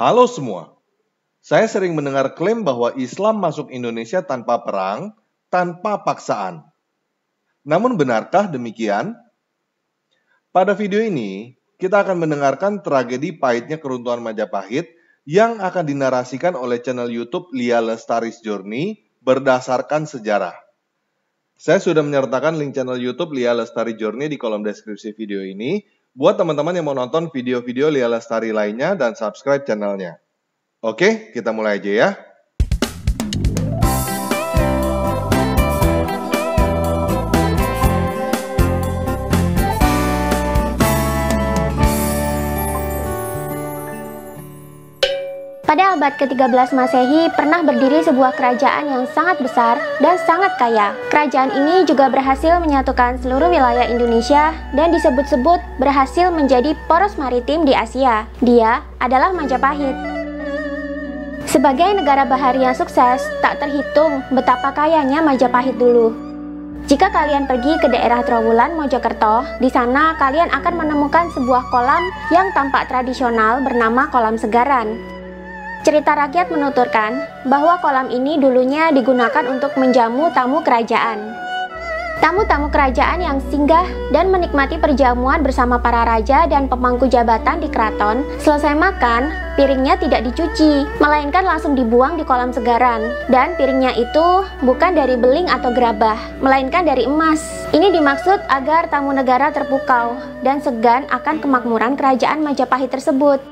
Halo semua, saya sering mendengar klaim bahwa Islam masuk Indonesia tanpa perang, tanpa paksaan. Namun benarkah demikian? Pada video ini, kita akan mendengarkan tragedi pahitnya keruntuhan Majapahit yang akan dinarasikan oleh channel YouTube Lia Lestari's Journey berdasarkan sejarah. Saya sudah menyertakan link channel YouTube Lia Lestari Journey di kolom deskripsi video ini buat teman-teman yang mau nonton video-video Lia Lestari lainnya dan subscribe channelnya. Oke, kita mulai aja ya. Pada abad ke-13 Masehi pernah berdiri sebuah kerajaan yang sangat besar dan sangat kaya. Kerajaan ini juga berhasil menyatukan seluruh wilayah Indonesia dan disebut-sebut berhasil menjadi poros maritim di Asia. Dia adalah Majapahit. Sebagai negara bahari yang sukses, tak terhitung betapa kayanya Majapahit dulu. Jika kalian pergi ke daerah Trowulan, Mojokerto, di sana kalian akan menemukan sebuah kolam yang tampak tradisional bernama Kolam Segaran. Cerita rakyat menuturkan bahwa kolam ini dulunya digunakan untuk menjamu tamu kerajaan. Tamu-tamu kerajaan yang singgah dan menikmati perjamuan bersama para raja dan pemangku jabatan di keraton, selesai makan, piringnya tidak dicuci, melainkan langsung dibuang di kolam segaran. Dan piringnya itu bukan dari beling atau gerabah, melainkan dari emas. Ini dimaksud agar tamu negara terpukau dan segan akan kemakmuran kerajaan Majapahit tersebut.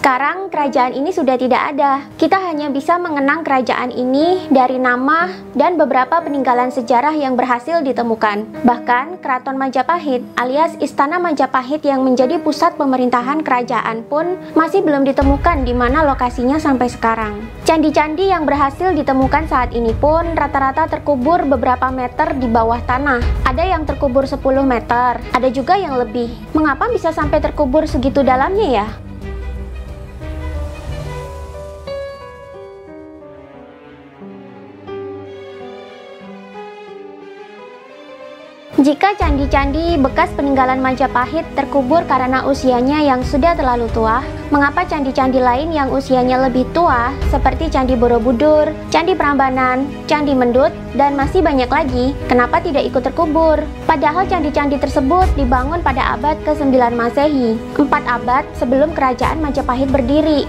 Sekarang kerajaan ini sudah tidak ada. Kita hanya bisa mengenang kerajaan ini dari nama dan beberapa peninggalan sejarah yang berhasil ditemukan. Bahkan Keraton Majapahit alias Istana Majapahit yang menjadi pusat pemerintahan kerajaan pun masih belum ditemukan di mana lokasinya sampai sekarang. Candi-candi yang berhasil ditemukan saat ini pun rata-rata terkubur beberapa meter di bawah tanah. Ada yang terkubur 10 meter, ada juga yang lebih. Mengapa bisa sampai terkubur segitu dalamnya ya? Jika candi-candi bekas peninggalan Majapahit terkubur karena usianya yang sudah terlalu tua, mengapa candi-candi lain yang usianya lebih tua seperti Candi Borobudur, Candi Prambanan, Candi Mendut, dan masih banyak lagi, kenapa tidak ikut terkubur? Padahal candi-candi tersebut dibangun pada abad ke-9 Masehi, 4 abad sebelum kerajaan Majapahit berdiri.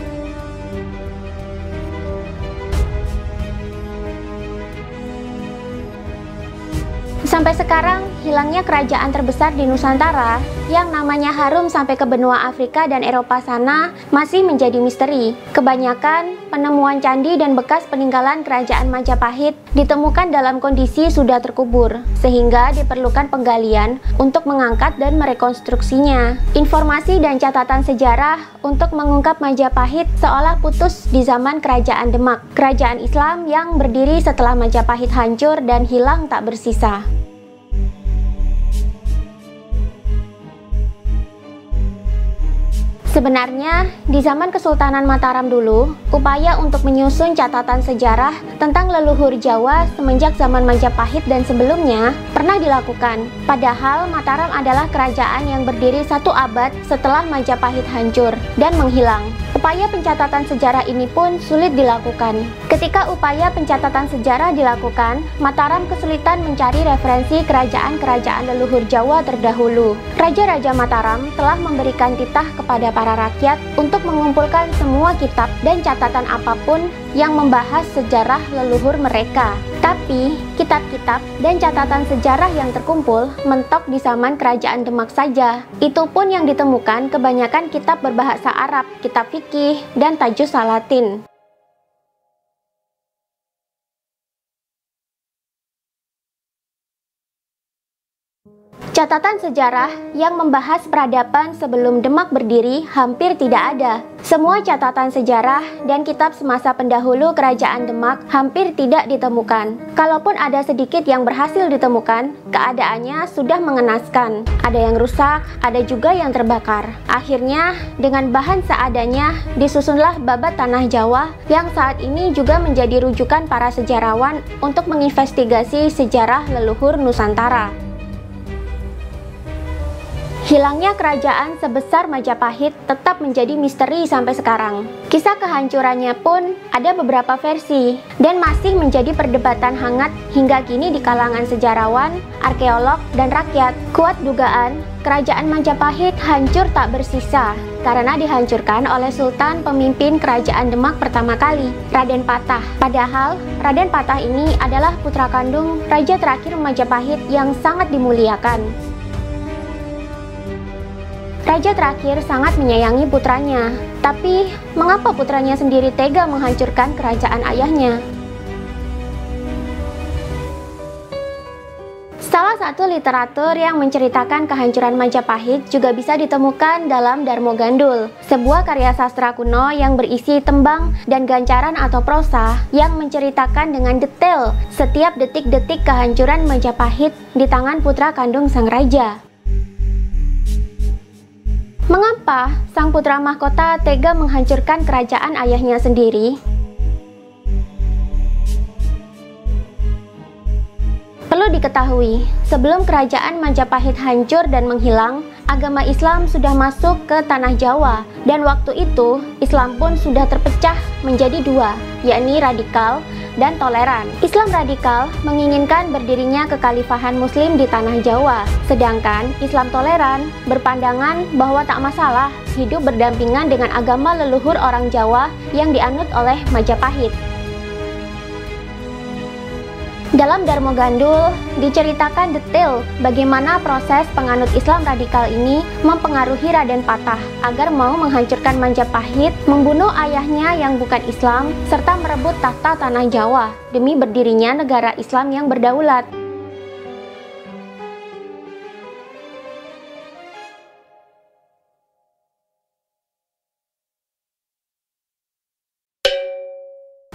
Sampai sekarang, hilangnya kerajaan terbesar di Nusantara yang namanya harum sampai ke benua Afrika dan Eropa sana masih menjadi misteri. Kebanyakan penemuan candi dan bekas peninggalan kerajaan Majapahit ditemukan dalam kondisi sudah terkubur, sehingga diperlukan penggalian untuk mengangkat dan merekonstruksinya. Informasi dan catatan sejarah untuk mengungkap Majapahit seolah putus di zaman Kerajaan Demak, kerajaan Islam yang berdiri setelah Majapahit hancur dan hilang tak bersisa. Sebenarnya, di zaman Kesultanan Mataram dulu, upaya untuk menyusun catatan sejarah tentang leluhur Jawa semenjak zaman Majapahit dan sebelumnya pernah dilakukan. Padahal Mataram adalah kerajaan yang berdiri 1 abad setelah Majapahit hancur dan menghilang. Upaya pencatatan sejarah ini pun sulit dilakukan. Ketika upaya pencatatan sejarah dilakukan, Mataram kesulitan mencari referensi kerajaan-kerajaan leluhur Jawa terdahulu. Raja-raja Mataram telah memberikan titah kepada para rakyat untuk mengumpulkan semua kitab dan catatan apapun yang membahas sejarah leluhur mereka. Tapi, kitab-kitab dan catatan sejarah yang terkumpul mentok di zaman Kerajaan Demak saja. Itu pun yang ditemukan kebanyakan kitab berbahasa Arab, kitab fikih, dan tajus Salatin. Catatan sejarah yang membahas peradaban sebelum Demak berdiri hampir tidak ada. Semua catatan sejarah dan kitab semasa pendahulu Kerajaan Demak hampir tidak ditemukan. Kalaupun ada sedikit yang berhasil ditemukan, keadaannya sudah mengenaskan. Ada yang rusak, ada juga yang terbakar. Akhirnya, dengan bahan seadanya, disusunlah Babat Tanah Jawa yang saat ini juga menjadi rujukan para sejarawan untuk menginvestigasi sejarah leluhur Nusantara. Hilangnya kerajaan sebesar Majapahit tetap menjadi misteri sampai sekarang. Kisah kehancurannya pun ada beberapa versi dan masih menjadi perdebatan hangat hingga kini di kalangan sejarawan, arkeolog, dan rakyat. Kuat dugaan kerajaan Majapahit hancur tak bersisa karena dihancurkan oleh Sultan pemimpin kerajaan Demak pertama kali, Raden Patah. Padahal Raden Patah ini adalah putra kandung raja terakhir Majapahit yang sangat dimuliakan. Raja terakhir sangat menyayangi putranya, tapi mengapa putranya sendiri tega menghancurkan kerajaan ayahnya? Salah satu literatur yang menceritakan kehancuran Majapahit juga bisa ditemukan dalam Darmo Gandul, sebuah karya sastra kuno yang berisi tembang dan gancaran atau prosa yang menceritakan dengan detail setiap detik-detik kehancuran Majapahit di tangan putra kandung sang raja. Mengapa sang putra mahkota tega menghancurkan kerajaan ayahnya sendiri? Perlu diketahui, sebelum kerajaan Majapahit hancur dan menghilang, agama Islam sudah masuk ke tanah Jawa, dan waktu itu Islam pun sudah terpecah menjadi dua, yakni radikal dan toleran. Islam radikal menginginkan berdirinya kekhalifahan Muslim di tanah Jawa, sedangkan Islam toleran berpandangan bahwa tak masalah hidup berdampingan dengan agama leluhur orang Jawa yang dianut oleh Majapahit. Dalam Darmo Gandul diceritakan detail bagaimana proses penganut Islam radikal ini mempengaruhi Raden Patah agar mau menghancurkan Majapahit, membunuh ayahnya yang bukan Islam, serta merebut tahta tanah Jawa demi berdirinya negara Islam yang berdaulat.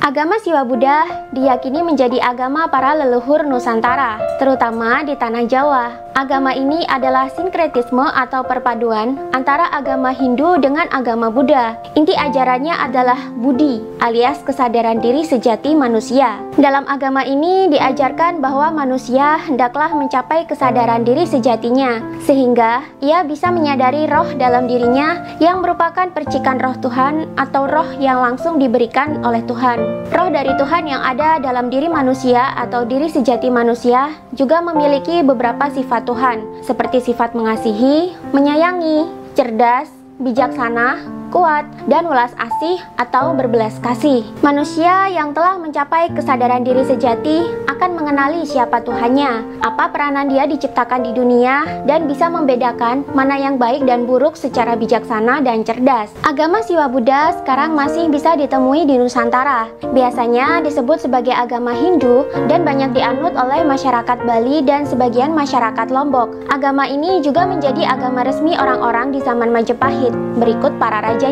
Agama Siwa Buddha diyakini menjadi agama para leluhur Nusantara, terutama di tanah Jawa. Agama ini adalah sinkretisme atau perpaduan antara agama Hindu dengan agama Buddha. Inti ajarannya adalah Budi, alias kesadaran diri sejati manusia. Dalam agama ini diajarkan bahwa manusia hendaklah mencapai kesadaran diri sejatinya, sehingga ia bisa menyadari roh dalam dirinya yang merupakan percikan roh Tuhan atau roh yang langsung diberikan oleh Tuhan. Roh dari Tuhan yang ada dalam diri manusia atau diri sejati manusia juga memiliki beberapa sifat Tuhan, seperti sifat mengasihi, menyayangi, cerdas, bijaksana, kuat, dan welas asih atau berbelas kasih. Manusia yang telah mencapai kesadaran diri sejati akan mengenali siapa Tuhannya, apa peranan dia diciptakan di dunia, dan bisa membedakan mana yang baik dan buruk secara bijaksana dan cerdas. Agama Siwa Buddha sekarang masih bisa ditemui di Nusantara. Biasanya disebut sebagai agama Hindu dan banyak dianut oleh masyarakat Bali dan sebagian masyarakat Lombok. Agama ini juga menjadi agama resmi orang-orang di zaman Majapahit, berikut para rajanya.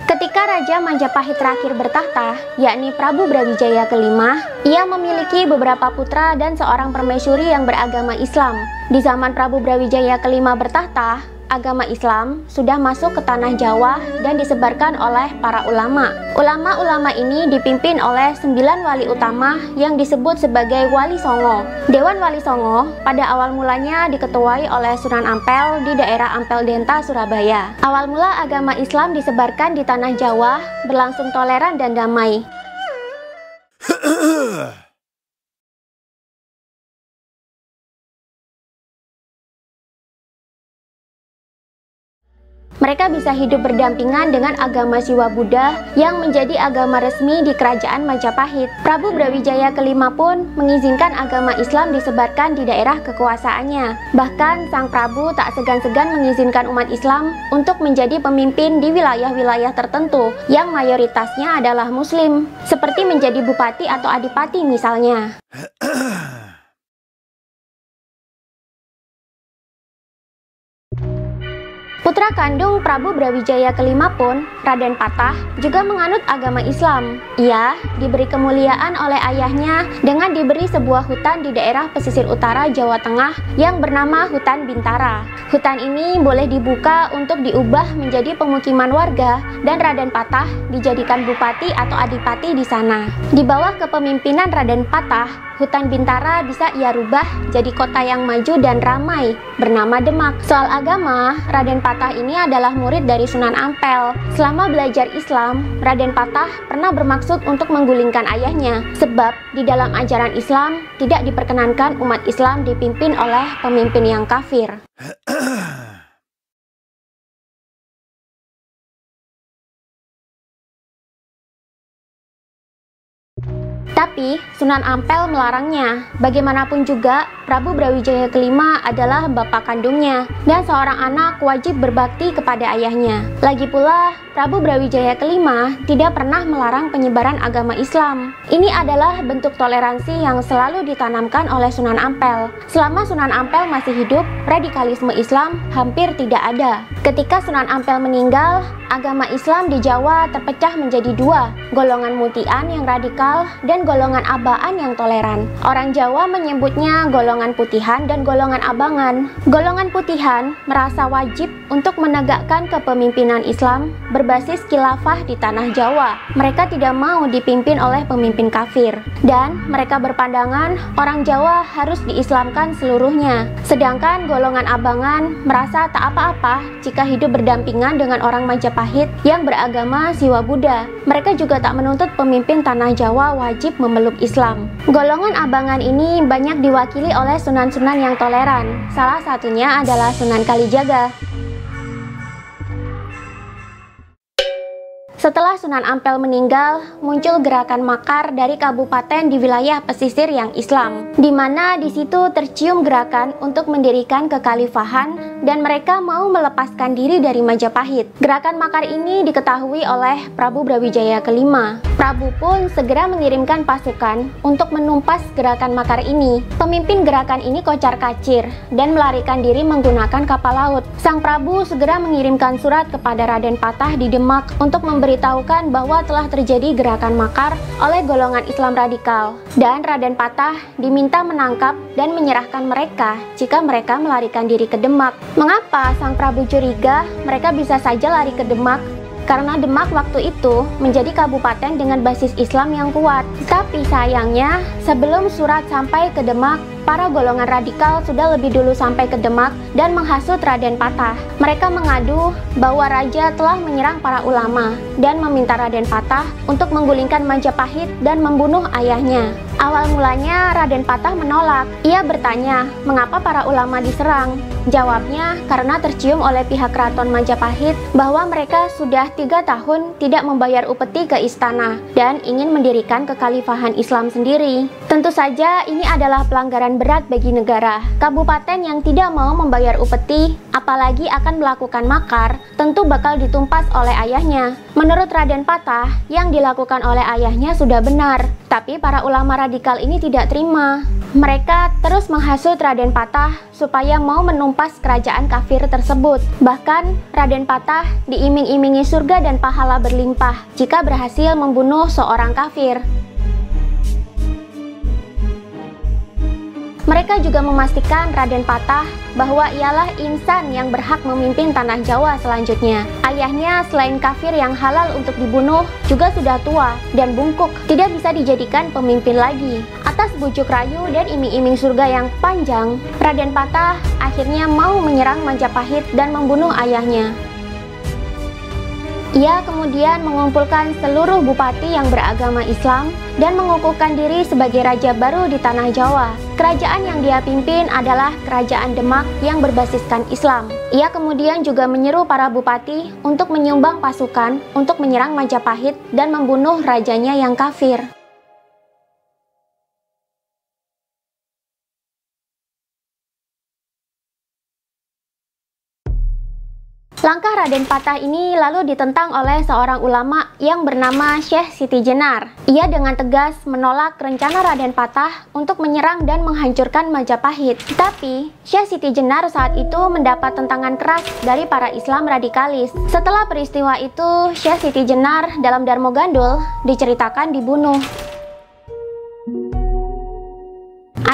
Ketika Raja Majapahit terakhir bertahta, yakni Prabu Brawijaya kelima, ia memiliki beberapa putra dan seorang permaisuri yang beragama Islam. Di zaman Prabu Brawijaya kelima bertahta, agama Islam sudah masuk ke tanah Jawa dan disebarkan oleh para ulama. Ulama-ulama ini dipimpin oleh 9 wali utama yang disebut sebagai Wali Songo. Dewan Wali Songo pada awal mulanya diketuai oleh Sunan Ampel di daerah Ampel Denta, Surabaya. Awal mula agama Islam disebarkan di tanah Jawa berlangsung toleran dan damai. Mereka bisa hidup berdampingan dengan agama Siwa Buddha yang menjadi agama resmi di kerajaan Majapahit. Prabu Brawijaya kelima pun mengizinkan agama Islam disebarkan di daerah kekuasaannya. Bahkan sang Prabu tak segan-segan mengizinkan umat Islam untuk menjadi pemimpin di wilayah-wilayah tertentu yang mayoritasnya adalah Muslim, seperti menjadi bupati atau adipati misalnya. Putra kandung Prabu Brawijaya kelima pun, Raden Patah, juga menganut agama Islam. Ia diberi kemuliaan oleh ayahnya dengan diberi sebuah hutan di daerah pesisir utara Jawa Tengah yang bernama Hutan Bintara. Hutan ini boleh dibuka untuk diubah menjadi pemukiman warga dan Raden Patah dijadikan bupati atau adipati di sana. Di bawah kepemimpinan Raden Patah, Hutan Bintara bisa ia rubah jadi kota yang maju dan ramai bernama Demak. Soal agama, Raden Patah ini adalah murid dari Sunan Ampel. Selama belajar Islam, Raden Patah pernah bermaksud untuk menggulingkan ayahnya, sebab di dalam ajaran Islam tidak diperkenankan umat Islam dipimpin oleh pemimpin yang kafir. Tapi Sunan Ampel melarangnya. Bagaimanapun juga, Prabu Brawijaya kelima adalah bapak kandungnya dan seorang anak wajib berbakti kepada ayahnya. Lagi pula, Prabu Brawijaya kelima tidak pernah melarang penyebaran agama Islam. Ini adalah bentuk toleransi yang selalu ditanamkan oleh Sunan Ampel. Selama Sunan Ampel masih hidup, radikalisme Islam hampir tidak ada. Ketika Sunan Ampel meninggal, agama Islam di Jawa terpecah menjadi dua, golongan mutian yang radikal dan golongan abaan yang toleran. Orang Jawa menyebutnya golongan putihan dan golongan abangan. Golongan putihan merasa wajib untuk menegakkan kepemimpinan Islam berbasis khilafah di tanah Jawa. Mereka tidak mau dipimpin oleh pemimpin kafir, dan mereka berpandangan orang Jawa harus diislamkan seluruhnya. Sedangkan golongan abangan merasa tak apa-apa jika hidup berdampingan dengan orang Majapahit yang beragama Siwa Buddha. Mereka juga tak menuntut pemimpin tanah Jawa wajib memeluk Islam. Golongan abangan ini banyak diwakili oleh sunan-sunan yang toleran. Salah satunya adalah Sunan Kalijaga. Setelah Sunan Ampel meninggal, muncul gerakan makar dari kabupaten di wilayah pesisir yang Islam, di mana di situ tercium gerakan untuk mendirikan kekhalifahan dan mereka mau melepaskan diri dari Majapahit. Gerakan makar ini diketahui oleh Prabu Brawijaya kelima. Prabu pun segera mengirimkan pasukan untuk menumpas gerakan makar ini. Pemimpin gerakan ini kocar-kacir dan melarikan diri menggunakan kapal laut. Sang Prabu segera mengirimkan surat kepada Raden Patah di Demak untuk memberitahukan bahwa telah terjadi gerakan makar oleh golongan Islam radikal, dan Raden Patah diminta menangkap dan menyerahkan mereka jika mereka melarikan diri ke Demak. Mengapa Sang Prabu curiga mereka bisa saja lari ke Demak? Karena Demak waktu itu menjadi kabupaten dengan basis Islam yang kuat. Tapi sayangnya, sebelum surat sampai ke Demak, para golongan radikal sudah lebih dulu sampai ke Demak dan menghasut Raden Patah. Mereka mengadu bahwa raja telah menyerang para ulama dan meminta Raden Patah untuk menggulingkan Majapahit dan membunuh ayahnya. Awal mulanya Raden Patah menolak. Ia bertanya, mengapa para ulama diserang? Jawabnya, karena tercium oleh pihak keraton Majapahit bahwa mereka sudah 3 tahun tidak membayar upeti ke istana dan ingin mendirikan kekhalifahan Islam sendiri. Tentu saja ini adalah pelanggaran berat bagi negara. Kabupaten yang tidak mau membayar upeti, apalagi akan melakukan makar, tentu bakal ditumpas oleh ayahnya. Menurut Raden Patah, yang dilakukan oleh ayahnya sudah benar, tapi para ulama radikal ini tidak terima. Mereka terus menghasut Raden Patah supaya mau menumpas kerajaan kafir tersebut. Bahkan Raden Patah diiming-imingi surga dan pahala berlimpah jika berhasil membunuh seorang kafir. Mereka juga memastikan Raden Patah bahwa ialah insan yang berhak memimpin tanah Jawa selanjutnya. Ayahnya selain kafir yang halal untuk dibunuh, juga sudah tua dan bungkuk, tidak bisa dijadikan pemimpin lagi. Atas bujuk rayu dan iming-iming surga yang panjang, Raden Patah akhirnya mau menyerang Majapahit dan membunuh ayahnya. Ia kemudian mengumpulkan seluruh bupati yang beragama Islam dan mengukuhkan diri sebagai raja baru di tanah Jawa. Kerajaan yang dia pimpin adalah Kerajaan Demak yang berbasiskan Islam. Ia kemudian juga menyeru para bupati untuk menyumbang pasukan untuk menyerang Majapahit dan membunuh rajanya yang kafir. Langkah Raden Patah ini lalu ditentang oleh seorang ulama yang bernama Syekh Siti Jenar. Ia dengan tegas menolak rencana Raden Patah untuk menyerang dan menghancurkan Majapahit. Tapi, Syekh Siti Jenar saat itu mendapat tentangan keras dari para Islam radikalis. Setelah peristiwa itu, Syekh Siti Jenar dalam Darmo Gandul diceritakan dibunuh.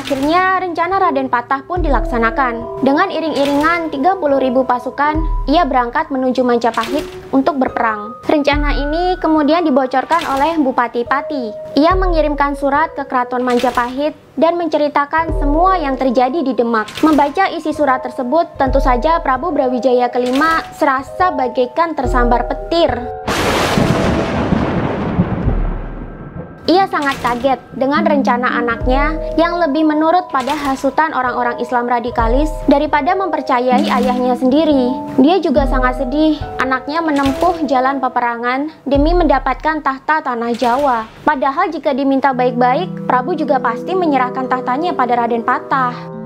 Akhirnya rencana Raden Patah pun dilaksanakan. Dengan iring-iringan 30.000 pasukan, ia berangkat menuju Majapahit untuk berperang. Rencana ini kemudian dibocorkan oleh Bupati Pati. Ia mengirimkan surat ke Keraton Majapahit dan menceritakan semua yang terjadi di Demak. Membaca isi surat tersebut, tentu saja Prabu Brawijaya kelima serasa bagaikan tersambar petir. Ia sangat kaget dengan rencana anaknya yang lebih menurut pada hasutan orang-orang Islam radikalis daripada mempercayai ayahnya sendiri. Dia juga sangat sedih anaknya menempuh jalan peperangan demi mendapatkan tahta tanah Jawa. Padahal jika diminta baik-baik, Prabu juga pasti menyerahkan tahtanya pada Raden Patah.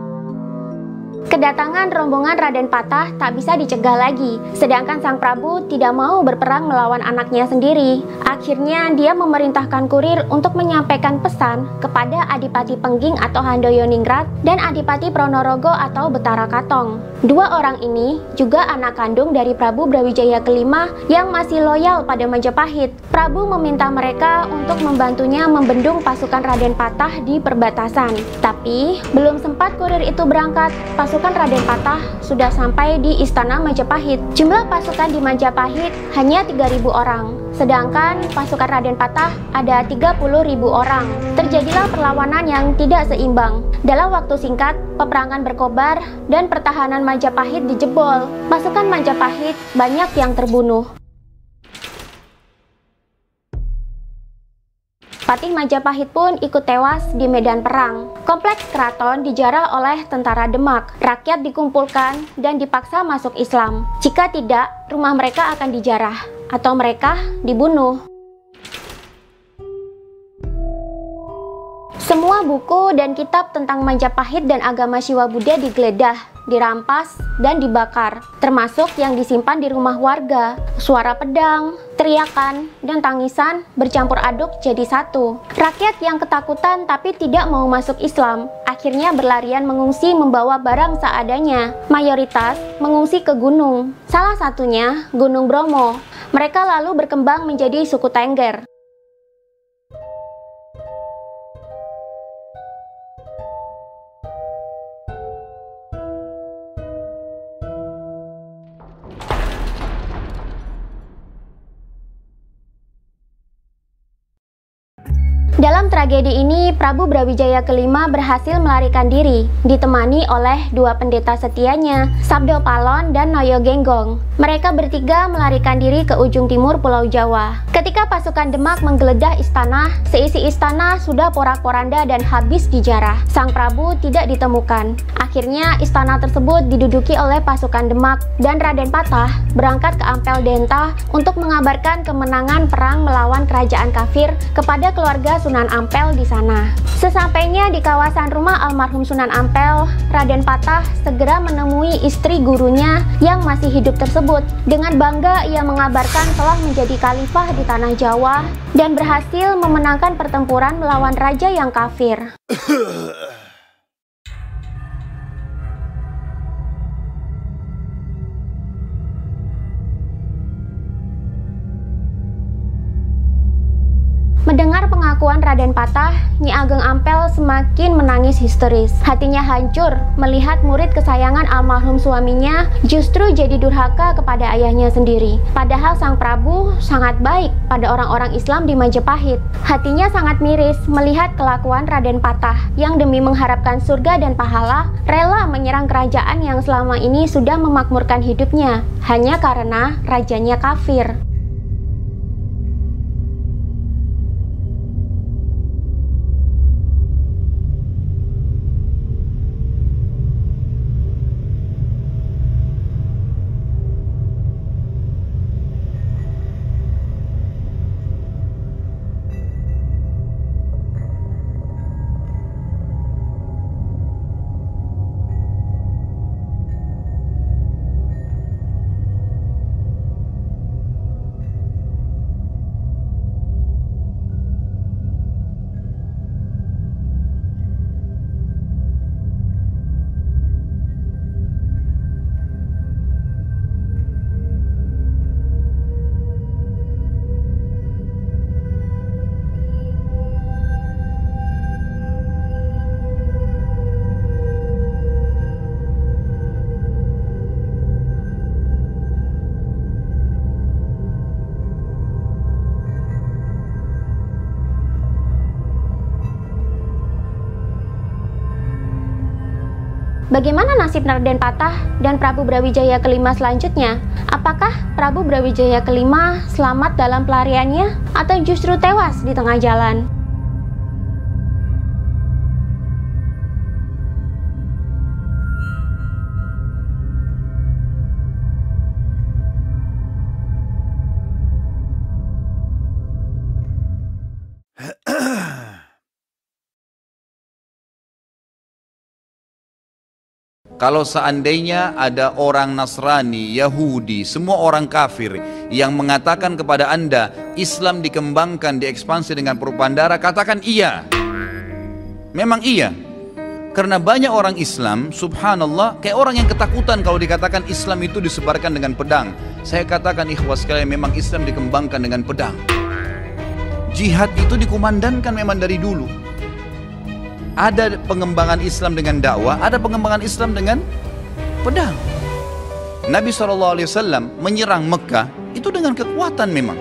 Kedatangan rombongan Raden Patah tak bisa dicegah lagi, sedangkan sang Prabu tidak mau berperang melawan anaknya sendiri. Akhirnya dia memerintahkan kurir untuk menyampaikan pesan kepada Adipati Pengging atau Handoyoningrat dan Adipati Pronorogo atau Betara Katong. Dua orang ini juga anak kandung dari Prabu Brawijaya kelima yang masih loyal pada Majapahit. Prabu meminta mereka untuk membantunya membendung pasukan Raden Patah di perbatasan. Tapi belum sempat kurir itu berangkat, pasukan Raden Patah sudah sampai di Istana Majapahit. Jumlah pasukan di Majapahit hanya 3.000 orang, sedangkan pasukan Raden Patah ada 30.000 orang. Terjadilah perlawanan yang tidak seimbang. Dalam waktu singkat, peperangan berkobar dan pertahanan Majapahit dijebol. Pasukan Majapahit banyak yang terbunuh. Patih Majapahit pun ikut tewas di medan perang. Kompleks keraton dijarah oleh tentara Demak. Rakyat dikumpulkan dan dipaksa masuk Islam. Jika tidak, rumah mereka akan dijarah atau mereka dibunuh. Semua buku dan kitab tentang Majapahit dan agama Siwa Buddha digeledah, dirampas, dan dibakar, termasuk yang disimpan di rumah warga. Suara pedang, teriakan, dan tangisan bercampur aduk jadi satu. Rakyat yang ketakutan tapi tidak mau masuk Islam, akhirnya berlarian mengungsi membawa barang seadanya. Mayoritas mengungsi ke gunung, salah satunya Gunung Bromo. Mereka lalu berkembang menjadi suku Tengger. Dalam tragedi ini, Prabu Brawijaya kelima berhasil melarikan diri, ditemani oleh dua pendeta setianya, Sabdo Palon dan Noyo Genggong. Mereka bertiga melarikan diri ke ujung timur Pulau Jawa. Ketika pasukan Demak menggeledah istana, seisi istana sudah porak-poranda dan habis dijarah. Sang Prabu tidak ditemukan. Akhirnya istana tersebut diduduki oleh pasukan Demak dan Raden Patah berangkat ke Ampel Denta untuk mengabarkan kemenangan perang melawan kerajaan kafir kepada keluarga Sunan Ampel di sana. Sesampainya di kawasan rumah almarhum Sunan Ampel, Raden Patah segera menemui istri gurunya yang masih hidup tersebut. Dengan bangga ia mengabarkan telah menjadi khalifah di tanah Jawa dan berhasil memenangkan pertempuran melawan raja yang kafir. Mendengar pengakuan Raden Patah, Nyi Ageng Ampel semakin menangis histeris. Hatinya hancur melihat murid kesayangan almarhum suaminya justru jadi durhaka kepada ayahnya sendiri. Padahal sang Prabu sangat baik pada orang-orang Islam di Majapahit. Hatinya sangat miris melihat kelakuan Raden Patah yang demi mengharapkan surga dan pahala, rela menyerang kerajaan yang selama ini sudah memakmurkan hidupnya, hanya karena rajanya kafir. Bagaimana nasib Raden Patah dan Prabu Brawijaya kelima selanjutnya? Apakah Prabu Brawijaya kelima selamat dalam pelariannya atau justru tewas di tengah jalan? Kalau seandainya ada orang Nasrani, Yahudi, semua orang kafir yang mengatakan kepada Anda Islam dikembangkan, diekspansi dengan perubahan darah, katakan iya. Memang iya. Karena banyak orang Islam, subhanallah, kayak orang yang ketakutan kalau dikatakan Islam itu disebarkan dengan pedang. Saya katakan ikhwas sekalian, memang Islam dikembangkan dengan pedang. Jihad itu dikumandangkan memang dari dulu. Ada pengembangan Islam dengan dakwah, ada pengembangan Islam dengan pedang. Nabi SAW menyerang Mekah itu dengan kekuatan memang.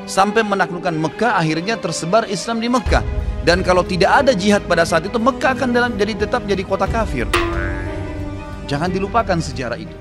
Sampai menaklukkan Mekah, akhirnya tersebar Islam di Mekah. Dan kalau tidak ada jihad pada saat itu, Mekah akan tetap jadi kota kafir. Jangan dilupakan sejarah itu.